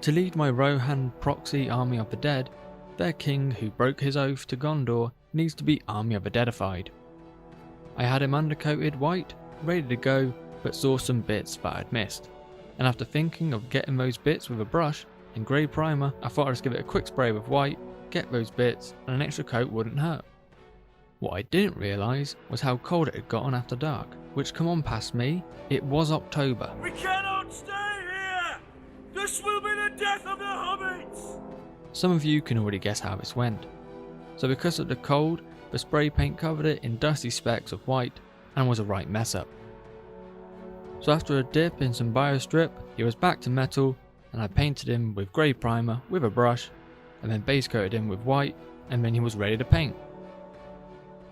To lead my Rohan proxy army of the dead, their king who broke his oath to Gondor needs to be army of the deadified. I had him undercoated white, ready to go, but saw some bits that I'd missed, and after thinking of getting those bits with a brush and grey primer, I thought I'd just give it a quick spray with white, get those bits, and an extra coat wouldn't hurt. What I didn't realise was how cold it had gotten after dark, which, come on past me, it was October. We cannot stay here! This will be the death of the hobbits! Some of you can already guess how this went. So because of the cold, the spray paint covered it in dusty specks of white and was a right mess up. So after a dip in some biostrip, he was back to metal, and I painted him with grey primer with a brush, and then base coated him with white, and then he was ready to paint.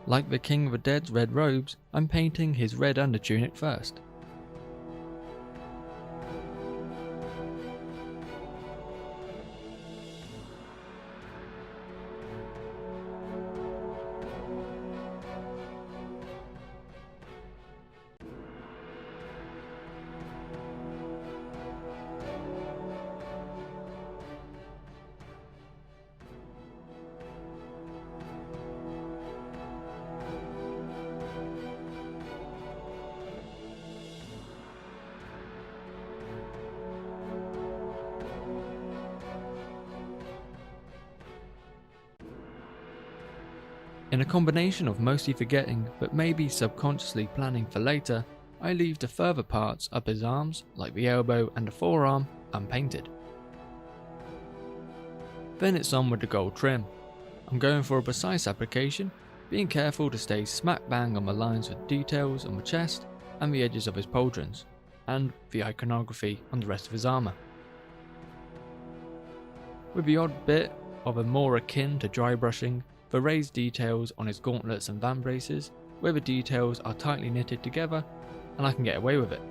Like the King of the Dead's red robes, I'm painting his red undertunic first. In a combination of mostly forgetting but maybe subconsciously planning for later, I leave the further parts up his arms, like the elbow and the forearm, unpainted. Then it's on with the gold trim. I'm going for a precise application, being careful to stay smack bang on the lines with details on the chest and the edges of his pauldrons, and the iconography on the rest of his armour. With the odd bit of a more akin to dry brushing, the raised details on his gauntlets and vambraces, where the details are tightly knitted together, and I can get away with it.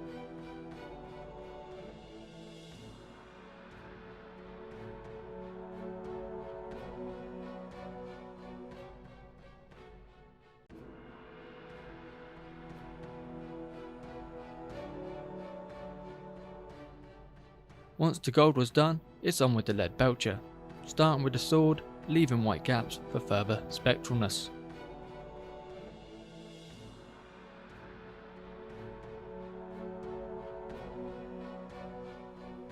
Once the gold was done, it's on with the lead belcher, starting with the sword, leaving white gaps for further spectralness.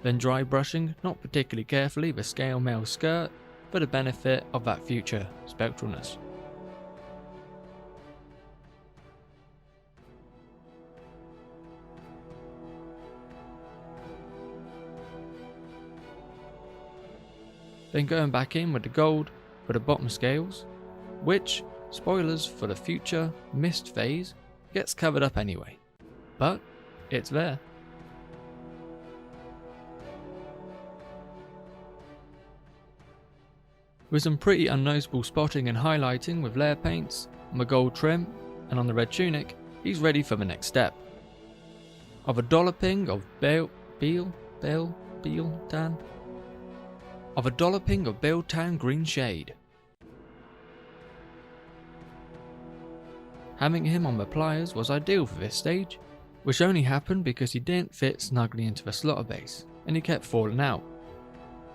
Then dry brushing, not particularly carefully, the scale mail skirt for the benefit of that future spectralness. Then going back in with the gold for the bottom scales, which, spoilers for the future mist phase, gets covered up anyway. But it's there. With some pretty unnoticeable spotting and highlighting with layer paints on the gold trim and on the red tunic, he's ready for the next step. Of a dolloping of Beal-Tan green shade. Having him on the pliers was ideal for this stage, which only happened because he didn't fit snugly into the slaughter base, and he kept falling out.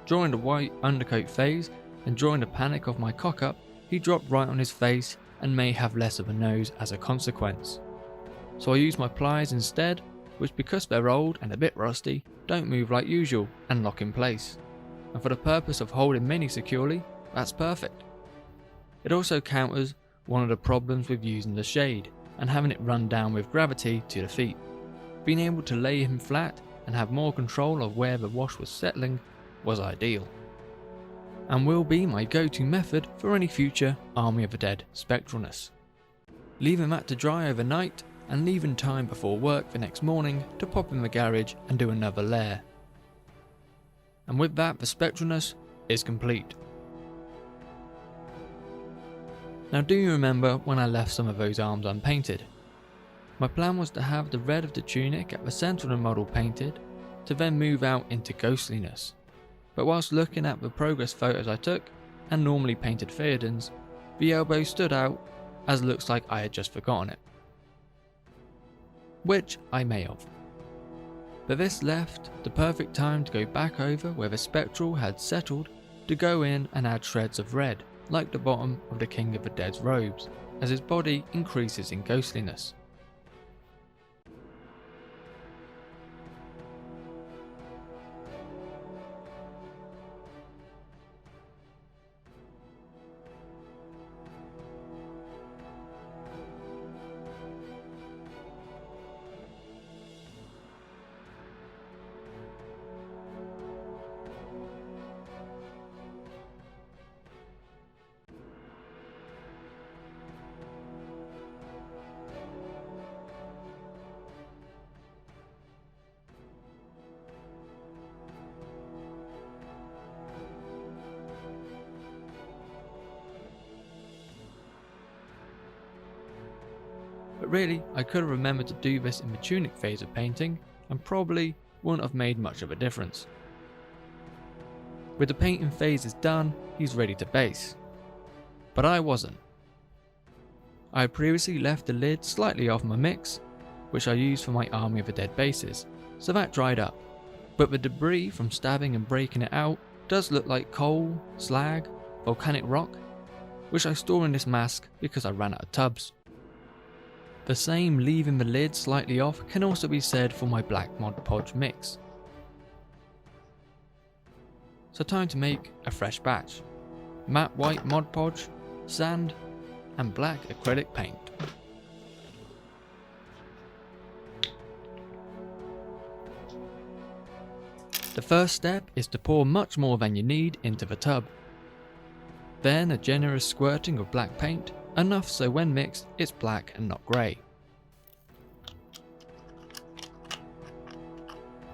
During the white undercoat phase, and during the panic of my cock-up, he dropped right on his face and may have less of a nose as a consequence. So I used my pliers instead, which because they're old and a bit rusty, don't move like usual and lock in place. And for the purpose of holding Mini securely, that's perfect. It also counters one of the problems with using the shade and having it run down with gravity to the feet. Being able to lay him flat and have more control of where the wash was settling was ideal, and will be my go-to method for any future Army of the Dead spectralness. Leaving that to dry overnight and leaving time before work the next morning to pop in the garage and do another layer. And with that, the spectralness is complete. Now, do you remember when I left some of those arms unpainted? My plan was to have the red of the tunic at the centre of the model painted, to then move out into ghostliness. But whilst looking at the progress photos I took, and normally painted Théoden's, the elbow stood out as looks like I had just forgotten it. Which I may have. but this left the perfect time to go back over where the Spectral had settled to go in and add shreds of red, like the bottom of the King of the Dead's robes, as his body increases in ghostliness. But really, I could have remembered to do this in the tunic phase of painting and probably wouldn't have made much of a difference. With the painting phases done, he's ready to base. But I wasn't. I had previously left the lid slightly off my mix, which I used for my Army of the Dead bases, so that dried up. But the debris from stabbing and breaking it out does look like coal, slag, volcanic rock, which I store in this mask because I ran out of tubs. The same leaving the lid slightly off can also be said for my black Mod Podge mix. So time to make a fresh batch. Matte white Mod Podge, sand, and black acrylic paint. The first step is to pour much more than you need into the tub. Then a generous squirting of black paint, enough so when mixed it's black and not grey.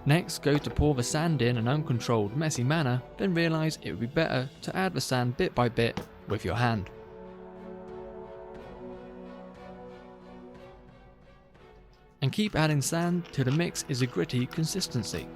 Next, go to pour the sand in an uncontrolled messy manner, then realise it would be better to add the sand bit by bit with your hand. And keep adding sand till the mix is a gritty consistency.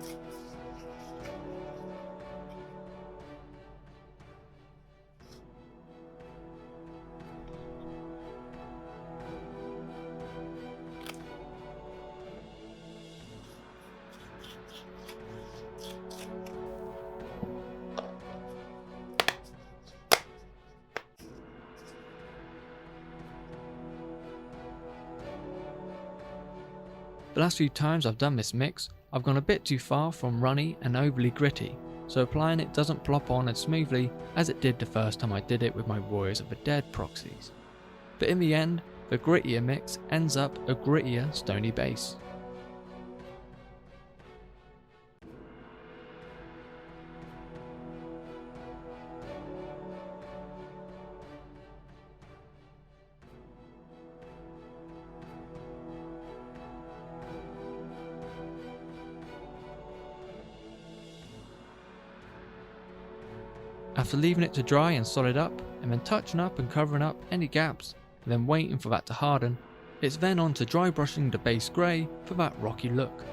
The last few times I've done this mix, I've gone a bit too far from runny and overly gritty, so applying it doesn't plop on as smoothly as it did the first time I did it with my Warriors of the Dead proxies. But in the end, the grittier mix ends up a grittier stony base. After leaving it to dry and solid up, and then touching up and covering up any gaps, and then waiting for that to harden, it's then on to dry brushing the base grey for that rocky look.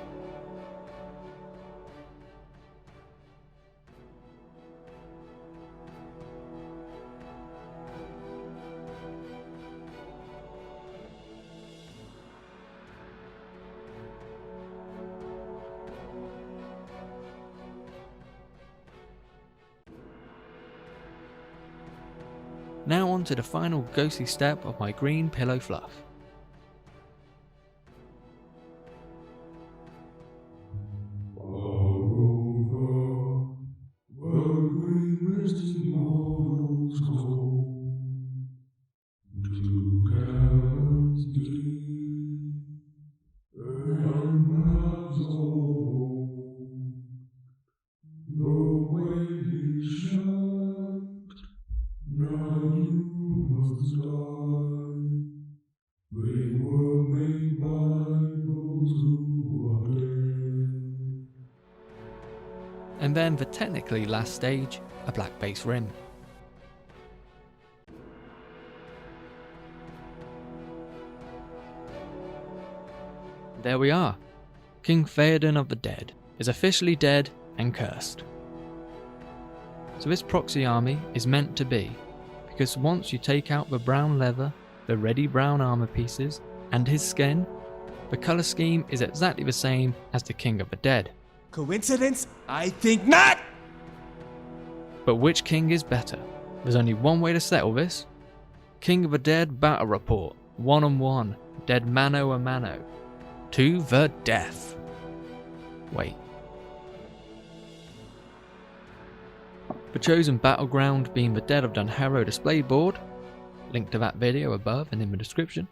Now on to the final ghostly step of my green pillow fluff. And then the technically last stage, a black base rim. There we are. King Théoden of the Dead is officially dead and cursed. So this proxy army is meant to be, because once you take out the brown leather, the reddy brown armor pieces, and his skin, the colour scheme is exactly the same as the King of the Dead. Coincidence? I think not! But which king is better? There's only one way to settle this. King of the Dead battle report, 1-on-1, dead mano a mano, to the death. Wait. The chosen battleground being the Dead of Dunharrow display board, link to that video above and in the description.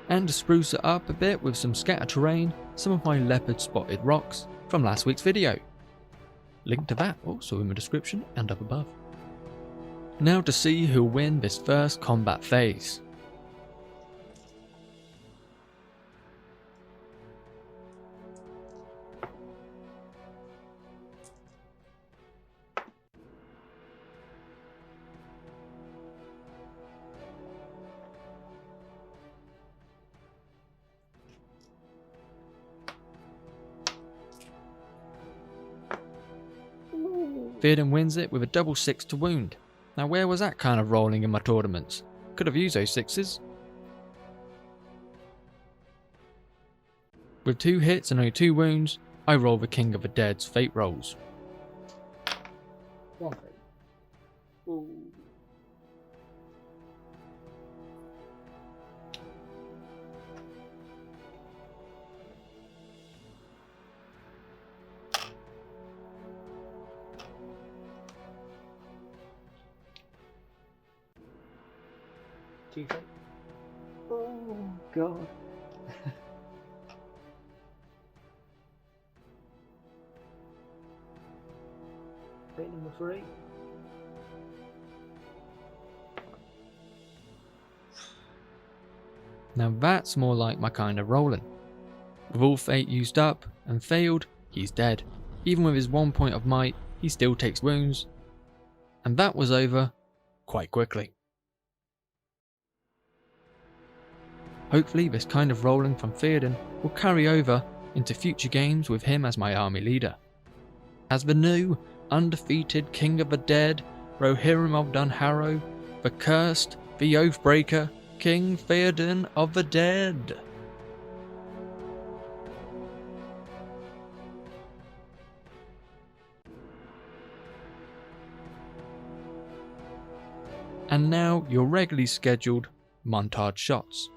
And to spruce it up a bit with some scatter terrain, some of my leopard spotted rocks from last week's video. Link to that also in the description and up above. Now to see who'll win this first combat phase. Théoden wins it with a double 6 to wound. Now where was that kind of rolling in my tournaments? Could have used those 6s. With 2 hits and only 2 wounds, I roll the King of the Dead's fate rolls. One fate. Ooh. Oh god. Fate number 3. Now that's more like my kind of rolling. With all fate used up and failed, he's dead. Even with his 1 point of might, he still takes wounds. And that was over quite quickly. Hopefully this kind of rolling from Théoden will carry over into future games with him as my army leader. As the new, undefeated King of the Dead, Rohirrim of Dunharrow, the cursed, the Oathbreaker, King Théoden of the Dead. And now your regularly scheduled montage shots.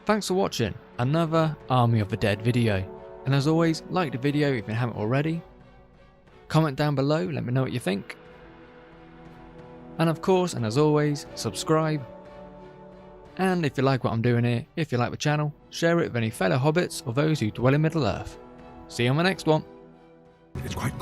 Thanks for watching another Army of the Dead video, and as always, like the video if you haven't already, comment down below, let me know what you think, and of course, and as always, subscribe, and if you like what I'm doing here, if you like the channel, share it with any fellow hobbits or those who dwell in Middle Earth. See you on the next one. It's quite